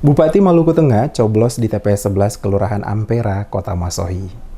Bupati Maluku Tengah coblos di TPS 11 Kelurahan Ampera, Kota Masohi.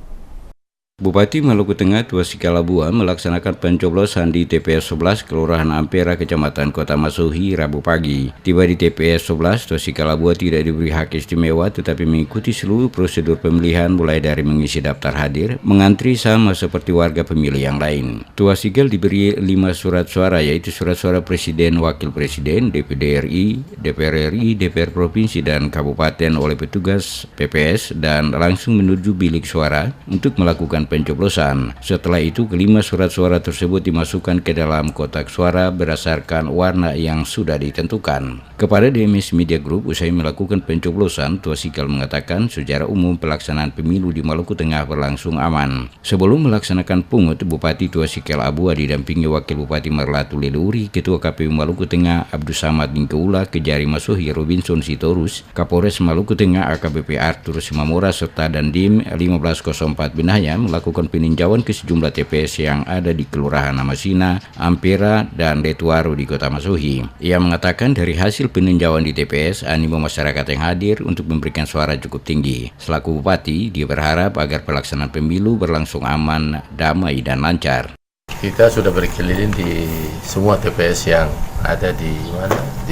Bupati Maluku Tengah Tuasi Kalabua melaksanakan pencoblosan di TPS 11 Kelurahan Ampera, Kecamatan Kota Masohi, Rabu pagi. Tiba di TPS 11, Tuasi Kalabua tidak diberi hak istimewa tetapi mengikuti seluruh prosedur pemilihan mulai dari mengisi daftar hadir, mengantri sama seperti warga pemilih yang lain. Tuasigel diberi 5 surat suara, yaitu surat suara Presiden, Wakil Presiden, DPD RI, DPR RI, DPR Provinsi dan Kabupaten oleh petugas PPS dan langsung menuju bilik suara untuk melakukan pencoblosan. Setelah itu, kelima surat suara tersebut dimasukkan ke dalam kotak suara berdasarkan warna yang sudah ditentukan. Kepada DMS Media Group, usai melakukan pencoblosan, Tuasikal mengatakan secara umum pelaksanaan pemilu di Maluku Tengah berlangsung aman. Sebelum melaksanakan pungut, Bupati Tuasikal Abua didampingi Wakil Bupati Merlatu Leluhuri, Ketua KPU Maluku Tengah Abdus Samad Ningkeula, Kejari Masohi Robinson Sitorus, Kapolres Maluku Tengah AKBP Arthur Simamora serta Dandim 1504 Binaya melakukan peninjauan ke sejumlah TPS yang ada di Kelurahan Amasina, Ampera, dan Letuaru di Kota Masohi. Ia mengatakan dari hasil peninjauan di TPS, animo masyarakat yang hadir untuk memberikan suara cukup tinggi. Selaku Bupati, dia berharap agar pelaksanaan pemilu berlangsung aman, damai, dan lancar. Kita sudah berkeliling di semua TPS yang ada di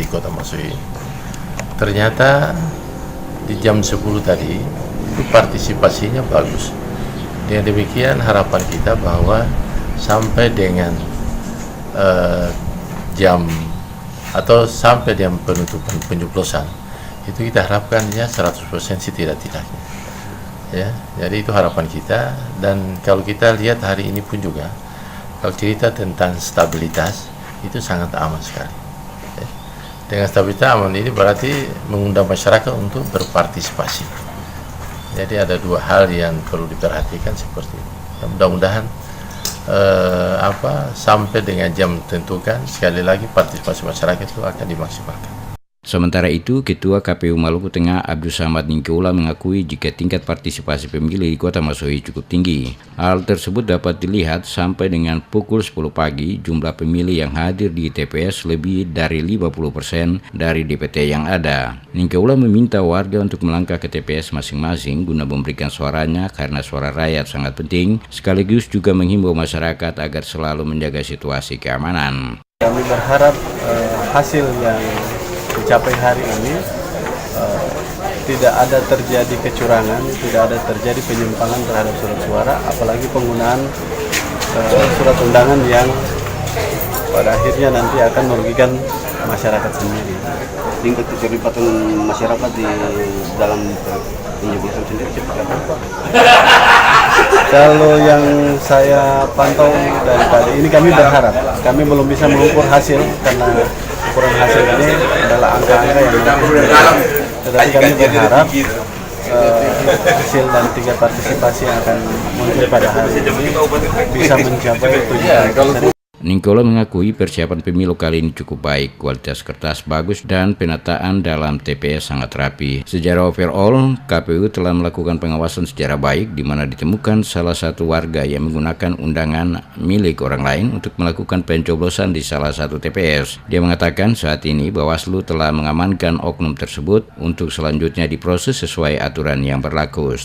Kota Masohi. Ternyata di jam 10 tadi itu partisipasinya bagus. Dengan demikian harapan kita bahwa sampai dengan sampai jam penutupan pencoblosan itu kita harapkan ya 100% setidak-tidaknya. Ya, jadi itu harapan kita. Dan kalau kita lihat hari ini pun juga, kalau cerita tentang stabilitas itu sangat aman sekali. Ya. Dengan stabilitas aman ini berarti mengundang masyarakat untuk berpartisipasi. Jadi ada dua hal yang perlu diperhatikan seperti itu. Mudah-mudahan sampai dengan jam tentukan, sekali lagi partisipasi masyarakat itu akan dimaksimalkan. Sementara itu, Ketua KPU Maluku Tengah Abdus Samad Ningkeula mengakui jika tingkat partisipasi pemilih di Kota Masohi cukup tinggi. Hal tersebut dapat dilihat sampai dengan pukul 10 pagi, jumlah pemilih yang hadir di TPS lebih dari 50% dari DPT yang ada. Ningkeula meminta warga untuk melangkah ke TPS masing-masing guna memberikan suaranya karena suara rakyat sangat penting, sekaligus juga menghimbau masyarakat agar selalu menjaga situasi keamanan. Kami berharap hasil yang dicapai hari ini tidak ada terjadi kecurangan, tidak ada terjadi penyimpangan terhadap surat suara, apalagi penggunaan surat undangan yang pada akhirnya nanti akan merugikan masyarakat sendiri. Tingkat keterlibatan masyarakat di dalam penyebutkan sendiri seperti apa? Kalau yang saya pantau dari tadi ini, kami berharap, kami belum bisa mengukur hasil karena ukuran hasil ini adalah angka-angka yang tetapi kami berharap hasil dan tingkat partisipasi yang akan muncul pada hari ini bisa mencapai 70%. Ningkeula mengakui persiapan pemilu kali ini cukup baik, kualitas kertas bagus dan penataan dalam TPS sangat rapi. Secara overall, KPU telah melakukan pengawasan secara baik di mana ditemukan salah satu warga yang menggunakan undangan milik orang lain untuk melakukan pencoblosan di salah satu TPS. Dia mengatakan saat ini Bawaslu telah mengamankan oknum tersebut untuk selanjutnya diproses sesuai aturan yang berlaku.